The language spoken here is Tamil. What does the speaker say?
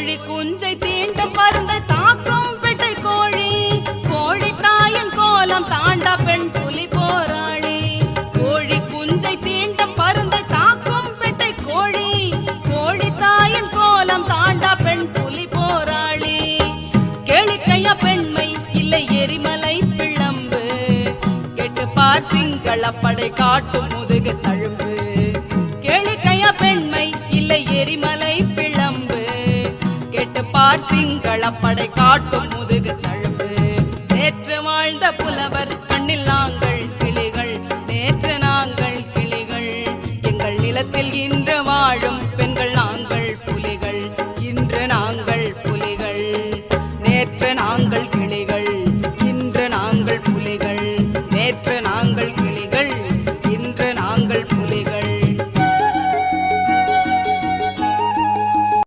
கோழி குஞ்சை தீண்டும் பருந்தை தாக்கும் பெட்டை கோழி, கோழி தாயின் கோலம் தாண்டா பெண் புலி போராளி. கோழி குஞ்சை தீண்டும் பருந்தை தாக்கும் பெட்டை கோழி, கோழி தாயின் கோலம் தாண்டா பெண் புலி போராளி. கேளிக்கையா பெண்மை இல்லை எரிமலை பிளம்பு, கெட்டுப்பார் சிங்களப்படை காட்டும் முதுகு தழும்பு. கேளிக்கையா பெண்மை இல்லை எரிமலை பிளம்பு, கெட்டுப்பார் சிங்களப்படை காட்டும் முதுகு தழும்பு. நேற்று வாழ்ந்த புலவர்